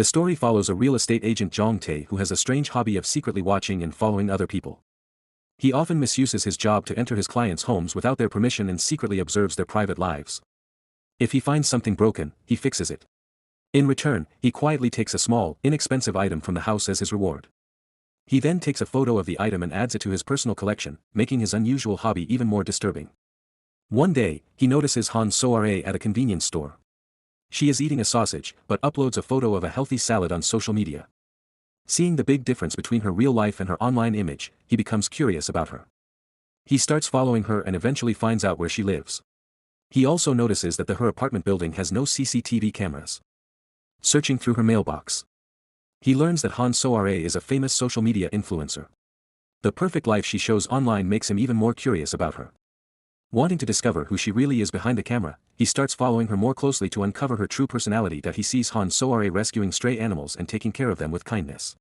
The story follows a real estate agent Zhang Tae who has a strange hobby of secretly watching and following other people. He often misuses his job to enter his clients' homes without their permission and secretly observes their private lives. If he finds something broken, he fixes it. In return, he quietly takes a small, inexpensive item from the house as his reward. He then takes a photo of the item and adds it to his personal collection, making his unusual hobby even more disturbing. One day, he notices Han Soare at a convenience store. She is eating a sausage, but uploads a photo of a healthy salad on social media. Seeing the big difference between her real life and her online image, he becomes curious about her. He starts following her and eventually finds out where she lives. He also notices that her apartment building has no CCTV cameras. Searching through her mailbox, he learns that Han Soare is a famous social media influencer. The perfect life she shows online makes him even more curious about her. Wanting to discover who she really is behind the camera, he starts following her more closely to uncover her true personality. That he sees Han Soare rescuing stray animals and taking care of them with kindness.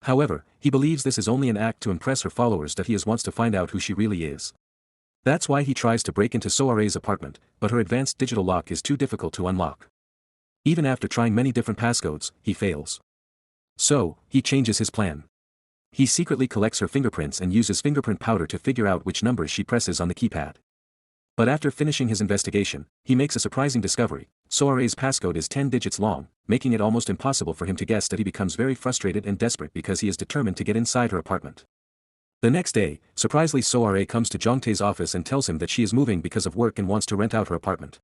However, he believes this is only an act to impress her followers. That he wants to find out who she really is. That's why he tries to break into Soare's apartment, but her advanced digital lock is too difficult to unlock. Even after trying many different passcodes, he fails. So, he changes his plan. He secretly collects her fingerprints and uses fingerprint powder to figure out which numbers she presses on the keypad. But after finishing his investigation, he makes a surprising discovery. Soare's passcode is 10 digits long, making it almost impossible for him to guess. That he becomes very frustrated and desperate because he is determined to get inside her apartment. The next day, surprisingly Soare comes to Zhang Tae's office and tells him that she is moving because of work and wants to rent out her apartment.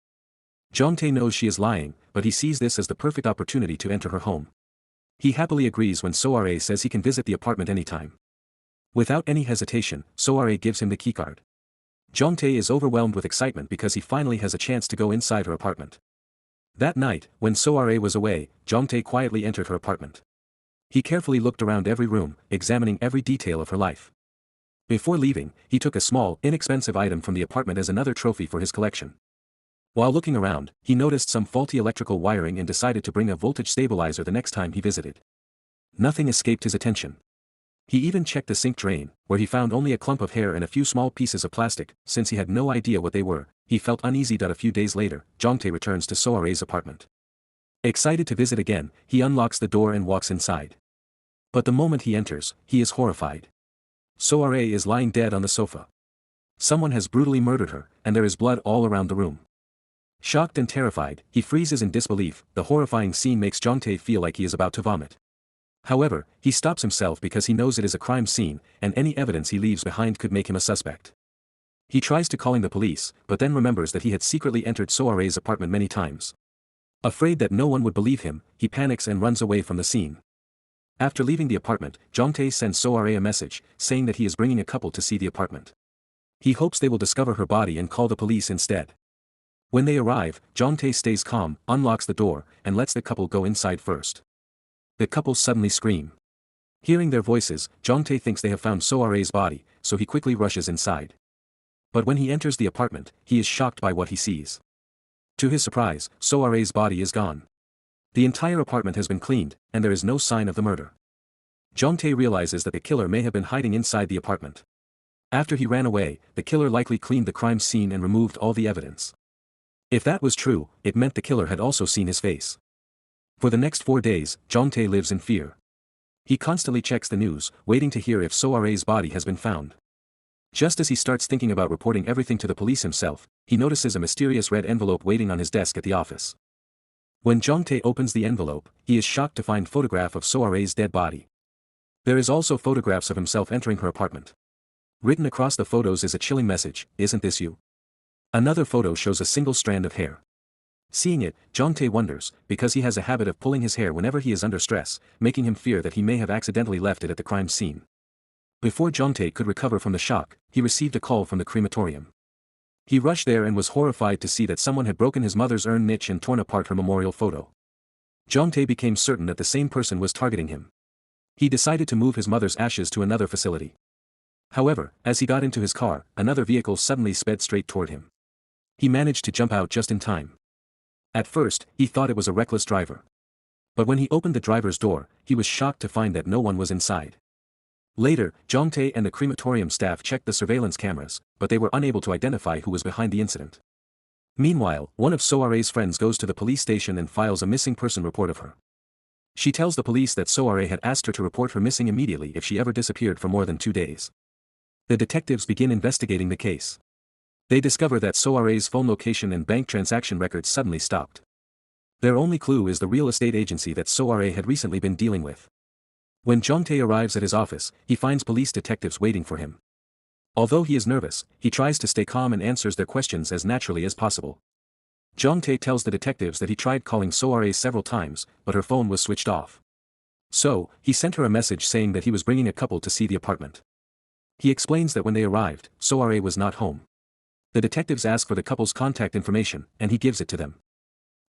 Zhang Tae knows she is lying, but he sees this as the perfect opportunity to enter her home. He happily agrees when Soare says he can visit the apartment anytime. Without any hesitation, Soare gives him the keycard. Zhang Tae is overwhelmed with excitement because he finally has a chance to go inside her apartment. That night, when Soare was away, Zhang Tae quietly entered her apartment. He carefully looked around every room, examining every detail of her life. Before leaving, he took a small, inexpensive item from the apartment as another trophy for his collection. While looking around, he noticed some faulty electrical wiring and decided to bring a voltage stabilizer the next time he visited. Nothing escaped his attention. He even checked the sink drain, where he found only a clump of hair and a few small pieces of plastic. Since he had no idea what they were, he felt uneasy. A few days later, Zhang Tae returns to Soare's apartment. Excited to visit again, he unlocks the door and walks inside. But the moment he enters, he is horrified. Soare is lying dead on the sofa. Someone has brutally murdered her, and there is blood all around the room. Shocked and terrified, he freezes in disbelief. The horrifying scene makes Zhang Tae feel like he is about to vomit. However, he stops himself because he knows it is a crime scene, and any evidence he leaves behind could make him a suspect. He tries to calling the police, but then remembers that he had secretly entered Soare's apartment many times. Afraid that no one would believe him, he panics and runs away from the scene. After leaving the apartment, Zhang Tae sends Soare a message, saying that he is bringing a couple to see the apartment. He hopes they will discover her body and call the police instead. When they arrive, Zhang Tae stays calm, unlocks the door, and lets the couple go inside first. The couple suddenly scream. Hearing their voices, Zhang Tae thinks they have found Soare's body, so he quickly rushes inside. But when he enters the apartment, he is shocked by what he sees. To his surprise, Soare's body is gone. The entire apartment has been cleaned, and there is no sign of the murder. Zhang Tae realizes that the killer may have been hiding inside the apartment. After he ran away, the killer likely cleaned the crime scene and removed all the evidence. If that was true, it meant the killer had also seen his face. For the next 4 days, Zhang Tae lives in fear. He constantly checks the news, waiting to hear if Soare's body has been found. Just as he starts thinking about reporting everything to the police himself, he notices a mysterious red envelope waiting on his desk at the office. When Zhang Tae opens the envelope, he is shocked to find a photograph of Soare's dead body. There is also photographs of himself entering her apartment. Written across the photos is a chilling message, "Isn't this you?" Another photo shows a single strand of hair. Seeing it, Zhang Tae wonders, because he has a habit of pulling his hair whenever he is under stress, making him fear that he may have accidentally left it at the crime scene. Before Zhang Tae could recover from the shock, he received a call from the crematorium. He rushed there and was horrified to see that someone had broken his mother's urn niche and torn apart her memorial photo. Zhang Tae became certain that the same person was targeting him. He decided to move his mother's ashes to another facility. However, as he got into his car, another vehicle suddenly sped straight toward him. He managed to jump out just in time. At first, he thought it was a reckless driver. But when he opened the driver's door, he was shocked to find that no one was inside. Later, Zhang Tae and the crematorium staff checked the surveillance cameras, but they were unable to identify who was behind the incident. Meanwhile, one of Soare's friends goes to the police station and files a missing person report of her. She tells the police that Soare had asked her to report her missing immediately if she ever disappeared for more than 2 days. The detectives begin investigating the case. They discover that Soare's phone location and bank transaction records suddenly stopped. Their only clue is the real estate agency that Soare had recently been dealing with. When Jongtae arrives at his office, he finds police detectives waiting for him. Although he is nervous, he tries to stay calm and answers their questions as naturally as possible. Jongtae tells the detectives that he tried calling Soare several times, but her phone was switched off. So, he sent her a message saying that he was bringing a couple to see the apartment. He explains that when they arrived, Soare was not home. The detectives ask for the couple's contact information, and he gives it to them.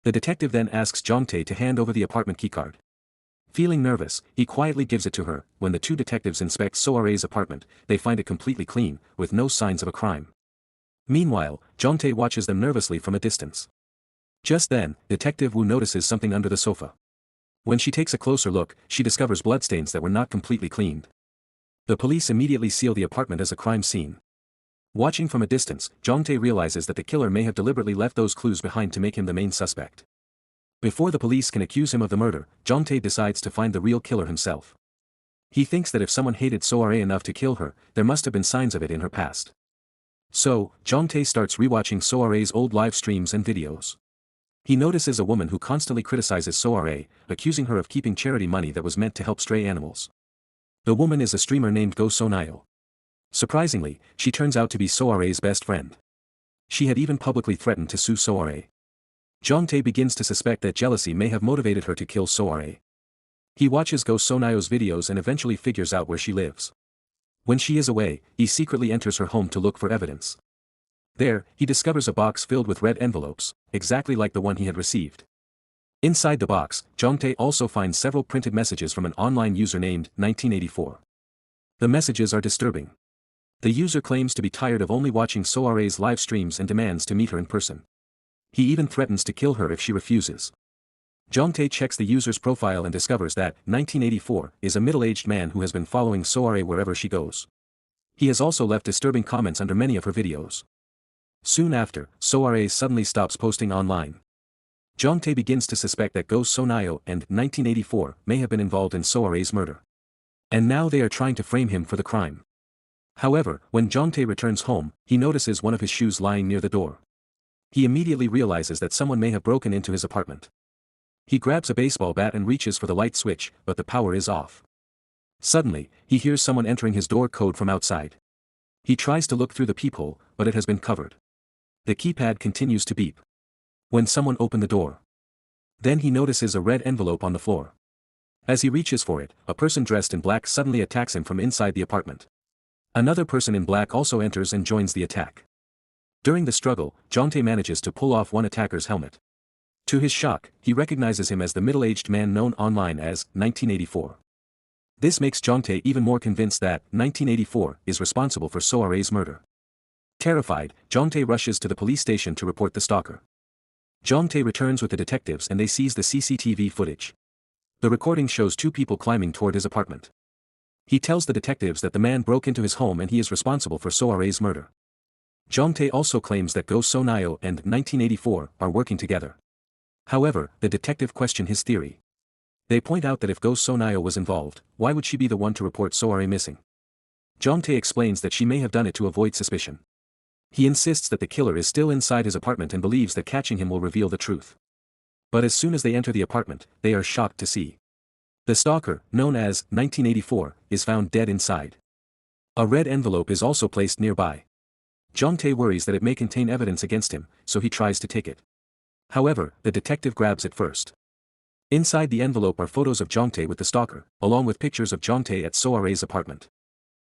The detective then asks Jongtae to hand over the apartment keycard. Feeling nervous, he quietly gives it to her. When the two detectives inspect Soare's apartment, they find it completely clean, with no signs of a crime. Meanwhile, Jongtae watches them nervously from a distance. Just then, Detective Woo notices something under the sofa. When she takes a closer look, she discovers bloodstains that were not completely cleaned. The police immediately seal the apartment as a crime scene. Watching from a distance, Jongtae realizes that the killer may have deliberately left those clues behind to make him the main suspect. Before the police can accuse him of the murder, Jongtae decides to find the real killer himself. He thinks that if someone hated Soare enough to kill her, there must have been signs of it in her past. So, Jongtae starts rewatching Soare's old live streams and videos. He notices a woman who constantly criticizes Soare, accusing her of keeping charity money that was meant to help stray animals. The woman is a streamer named Go Sonayo. Surprisingly, she turns out to be Soare's best friend. She had even publicly threatened to sue Soare. Jongtae begins to suspect that jealousy may have motivated her to kill Soare. He watches Go Sonayo's videos and eventually figures out where she lives. When she is away, he secretly enters her home to look for evidence. There, he discovers a box filled with red envelopes, exactly like the one he had received. Inside the box, Jongtae also finds several printed messages from an online user named 1984. The messages are disturbing. The user claims to be tired of only watching Soare's live streams and demands to meet her in person. He even threatens to kill her if she refuses. Jongtae checks the user's profile and discovers that 1984 is a middle-aged man who has been following Soare wherever she goes. He has also left disturbing comments under many of her videos. Soon after, Soare suddenly stops posting online. Jongtae begins to suspect that Go Sonayo and 1984 may have been involved in Soare's murder. And now they are trying to frame him for the crime. However, when Jongtae returns home, he notices one of his shoes lying near the door. He immediately realizes that someone may have broken into his apartment. He grabs a baseball bat and reaches for the light switch, but the power is off. Suddenly, he hears someone entering his door code from outside. He tries to look through the peephole, but it has been covered. The keypad continues to beep. When someone opened the door. Then he notices a red envelope on the floor. As he reaches for it, a person dressed in black suddenly attacks him from inside the apartment. Another person in black also enters and joins the attack. During the struggle, Jongtae manages to pull off one attacker's helmet. To his shock, he recognizes him as the middle-aged man known online as 1984. This makes Jongtae even more convinced that 1984 is responsible for Soare's murder. Terrified, Jongtae rushes to the police station to report the stalker. Jongtae returns with the detectives and they seize the CCTV footage. The recording shows two people climbing toward his apartment. He tells the detectives that the man broke into his home and he is responsible for Soare's murder. Jongtae also claims that Go Sonayo and 1984 are working together. However, the detective question his theory. They point out that if Go Sonayo was involved, why would she be the one to report Soare missing? Jongtae explains that she may have done it to avoid suspicion. He insists that the killer is still inside his apartment and believes that catching him will reveal the truth. But as soon as they enter the apartment, they are shocked to see. The stalker, known as 1984, is found dead inside. A red envelope is also placed nearby. Jongtae worries that it may contain evidence against him, so he tries to take it. However, the detective grabs it first. Inside the envelope are photos of Jongtae with the stalker, along with pictures of Jongtae at Soare's apartment.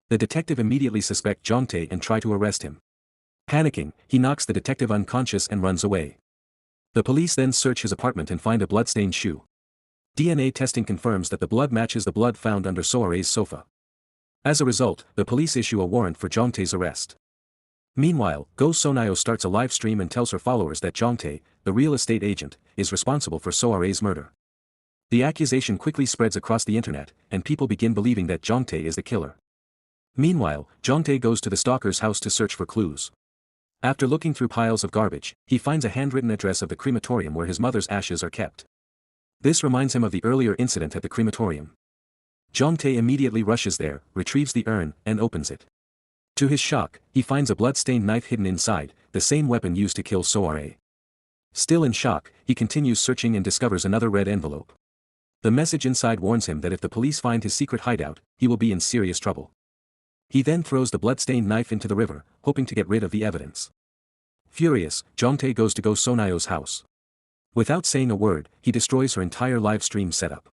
The detective immediately suspects Jongtae and tries to arrest him. Panicking, he knocks the detective unconscious and runs away. The police then search his apartment and find a blood-stained shoe. DNA testing confirms that the blood matches the blood found under Soare's sofa. As a result, the police issue a warrant for Jongtae's arrest. Meanwhile, Go Sonayo starts a live stream and tells her followers that Jongtae, the real estate agent, is responsible for Soare's murder. The accusation quickly spreads across the internet, and people begin believing that Jongtae is the killer. Meanwhile, Jongtae goes to the stalker's house to search for clues. After looking through piles of garbage, he finds a handwritten address of the crematorium where his mother's ashes are kept. This reminds him of the earlier incident at the crematorium. Jong-tae immediately rushes there, retrieves the urn, and opens it. To his shock, he finds a blood-stained knife hidden inside, the same weapon used to kill Soare. Still in shock, he continues searching and discovers another red envelope. The message inside warns him that if the police find his secret hideout, he will be in serious trouble. He then throws the blood-stained knife into the river, hoping to get rid of the evidence. Furious, Jong-tae goes to Go Sonayo's house. Without saying a word, he destroys her entire live stream setup.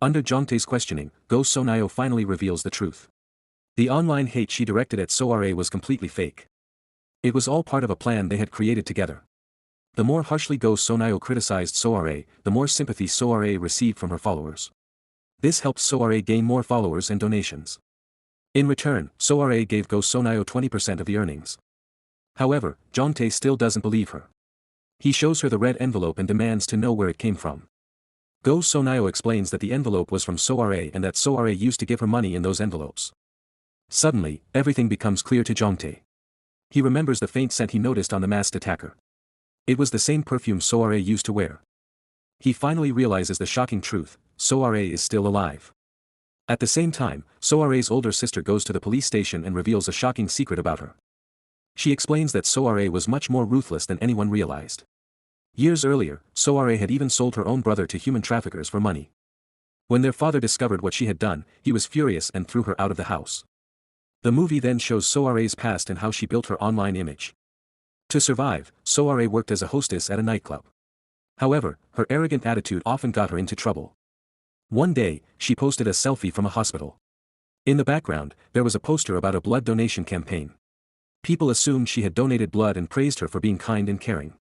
Under Jong-tae's questioning, Go Sonayo finally reveals the truth. The online hate she directed at Soare was completely fake. It was all part of a plan they had created together. The more harshly Go Sonayo criticized Soare, the more sympathy Soare received from her followers. This helped Soare gain more followers and donations. In return, Soare gave Go Sonayo 20% of the earnings. However, Jong-tae still doesn't believe her. He shows her the red envelope and demands to know where it came from. Go Sonayo explains that the envelope was from Soare and that Soare used to give her money in those envelopes. Suddenly, everything becomes clear to Jong-tae. He remembers the faint scent he noticed on the masked attacker. It was the same perfume Soare used to wear. He finally realizes the shocking truth: Soare is still alive. At the same time, Soare's older sister goes to the police station and reveals a shocking secret about her. She explains that Soare was much more ruthless than anyone realized. Years earlier, Soare had even sold her own brother to human traffickers for money. When their father discovered what she had done, he was furious and threw her out of the house. The movie then shows Soare's past and how she built her online image. To survive, Soare worked as a hostess at a nightclub. However, her arrogant attitude often got her into trouble. One day, she posted a selfie from a hospital. In the background, there was a poster about a blood donation campaign. People assumed she had donated blood and praised her for being kind and caring.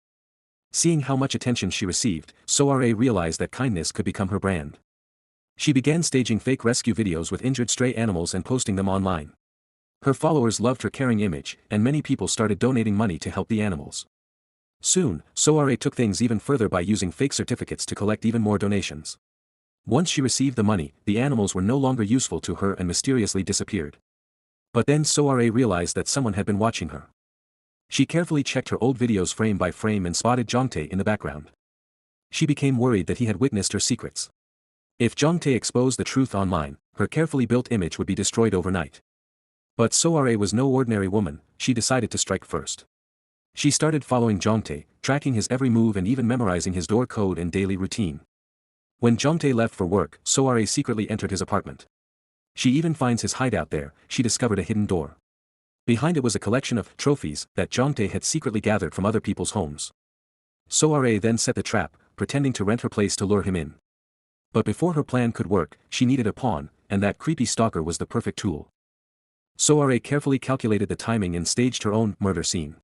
Seeing how much attention she received, Soare realized that kindness could become her brand. She began staging fake rescue videos with injured stray animals and posting them online. Her followers loved her caring image, and many people started donating money to help the animals. Soon, Soare took things even further by using fake certificates to collect even more donations. Once she received the money, the animals were no longer useful to her and mysteriously disappeared. But then Soare realized that someone had been watching her. She carefully checked her old videos frame by frame and spotted Jong-tae in the background. She became worried that he had witnessed her secrets. If Jong-tae exposed the truth online, her carefully built image would be destroyed overnight. But Soare was no ordinary woman, she decided to strike first. She started following Jong-tae, tracking his every move and even memorizing his door code and daily routine. When Jong-tae left for work, Soare secretly entered his apartment. She even finds his hideout there. She discovered a hidden door. Behind it was a collection of trophies that Jong-tae had secretly gathered from other people's homes. Soare then set the trap, pretending to rent her place to lure him in. But before her plan could work, she needed a pawn, and that creepy stalker was the perfect tool. Soare carefully calculated the timing and staged her own murder scene.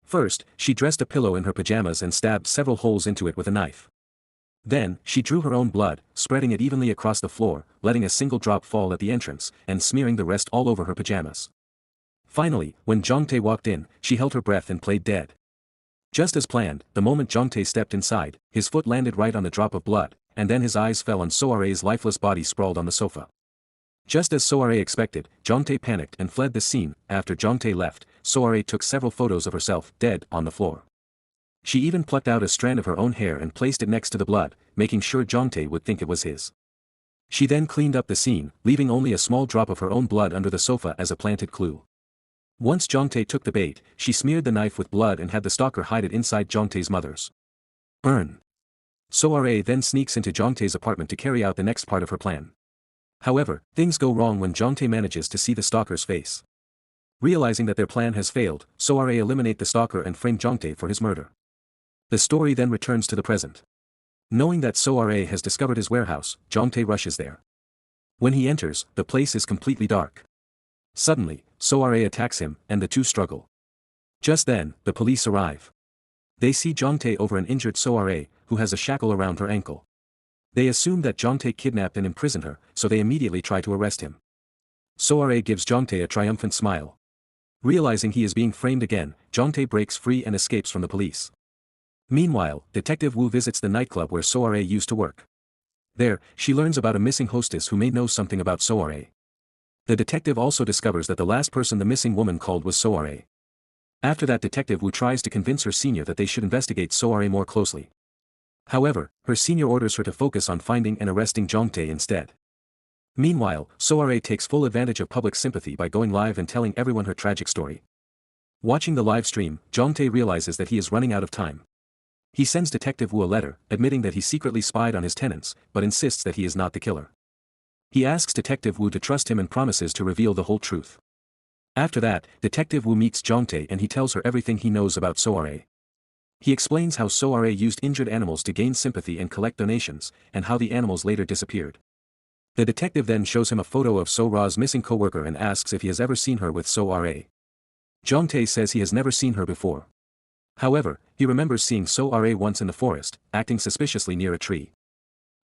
First, she dressed a pillow in her pajamas and stabbed several holes into it with a knife. Then, she drew her own blood, spreading it evenly across the floor, letting a single drop fall at the entrance, and smearing the rest all over her pajamas. Finally, when Jong-tae walked in, she held her breath and played dead. Just as planned, the moment Jong-tae stepped inside, his foot landed right on the drop of blood, and then his eyes fell on Soare's lifeless body sprawled on the sofa. Just as Soare expected, Jong-tae panicked and fled the scene. After Jong-tae left, Soare took several photos of herself, dead, on the floor. She even plucked out a strand of her own hair and placed it next to the blood, making sure Jong-tae would think it was his. She then cleaned up the scene, leaving only a small drop of her own blood under the sofa as a planted clue. Once Jong-tae took the bait, she smeared the knife with blood and had the stalker hide it inside Jong-tae's mother's urn. Soare then sneaks into Jong-tae's apartment to carry out the next part of her plan. However, things go wrong when Jong-tae manages to see the stalker's face. Realizing that their plan has failed, Soare eliminates the stalker and frames Jong-tae for his murder. The story then returns to the present. Knowing that Soare has discovered his warehouse, Jong-tae rushes there. When he enters, the place is completely dark. Suddenly, Soare attacks him, and the two struggle. Just then, the police arrive. They see Jong-tae over an injured Soare, who has a shackle around her ankle. They assume that Jong-tae kidnapped and imprisoned her, so they immediately try to arrest him. Soare gives Jong-tae a triumphant smile. Realizing he is being framed again, Jong-tae breaks free and escapes from the police. Meanwhile, Detective Woo visits the nightclub where Soare used to work. There, she learns about a missing hostess who may know something about Soare. The detective also discovers that the last person the missing woman called was Soare. After that, Detective Woo tries to convince her senior that they should investigate Soare more closely. However, her senior orders her to focus on finding and arresting Jongtae instead. Meanwhile, Soare takes full advantage of public sympathy by going live and telling everyone her tragic story. Watching the live stream, Jongtae realizes that he is running out of time. He sends Detective Wu a letter, admitting that he secretly spied on his tenants, but insists that he is not the killer. He asks Detective Wu to trust him and promises to reveal the whole truth. After that, Detective Wu meets Jongtae and he tells her everything he knows about Soare. He explains how Soare used injured animals to gain sympathy and collect donations, and how the animals later disappeared. The detective then shows him a photo of So-ra's missing coworker and asks if he has ever seen her with So-ra. Jongtae says he has never seen her before. However, he remembers seeing So-ra once in the forest, acting suspiciously near a tree.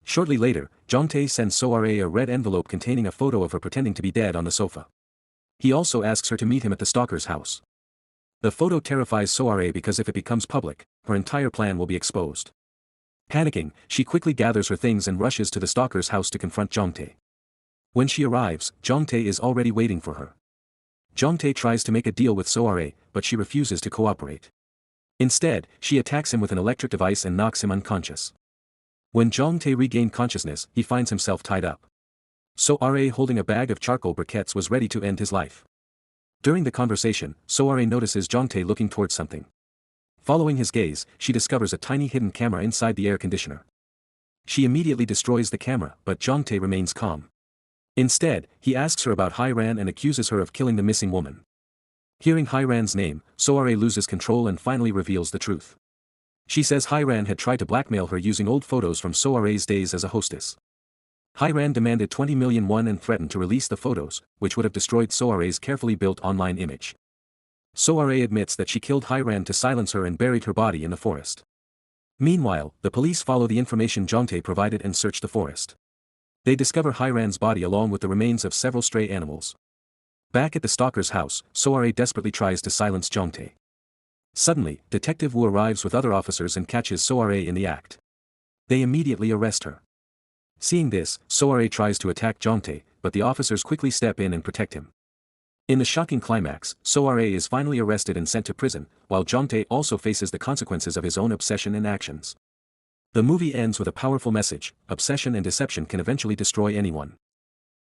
Shortly later, Jongtae sends So-ra a red envelope containing a photo of her pretending to be dead on the sofa. He also asks her to meet him at the stalker's house. The photo terrifies So-ra because if it becomes public, her entire plan will be exposed. Panicking, she quickly gathers her things and rushes to the stalker's house to confront Jongtae. When she arrives, Jongtae is already waiting for her. Jongtae tries to make a deal with So-ra, but she refuses to cooperate. Instead, she attacks him with an electric device and knocks him unconscious. When Jongtae regained consciousness, he finds himself tied up. So-ra holding a bag of charcoal briquettes was ready to end his life. During the conversation, So-ra notices Jongtae looking towards something. Following his gaze, she discovers a tiny hidden camera inside the air conditioner. She immediately destroys the camera, but Jongtae remains calm. Instead, he asks her about Hairan and accuses her of killing the missing woman. Hearing Hairan's name, So-ra loses control and finally reveals the truth. She says Hairan had tried to blackmail her using old photos from So-ra's days as a hostess. Hairan demanded 20 million won and threatened to release the photos, which would have destroyed So-ra's carefully built online image. So-ra admits that she killed Hairan to silence her and buried her body in the forest. Meanwhile, the police follow the information Jongtae provided and search the forest. They discover Hairan's body along with the remains of several stray animals. Back at the stalker's house, So-ra desperately tries to silence Jongtae. Suddenly, Detective Wu arrives with other officers and catches So-ra in the act. They immediately arrest her. Seeing this, So-ra tries to attack Jongtae, but the officers quickly step in and protect him. In the shocking climax, So-ra is finally arrested and sent to prison, while Jongtae also faces the consequences of his own obsession and actions. The movie ends with a powerful message: obsession and deception can eventually destroy anyone.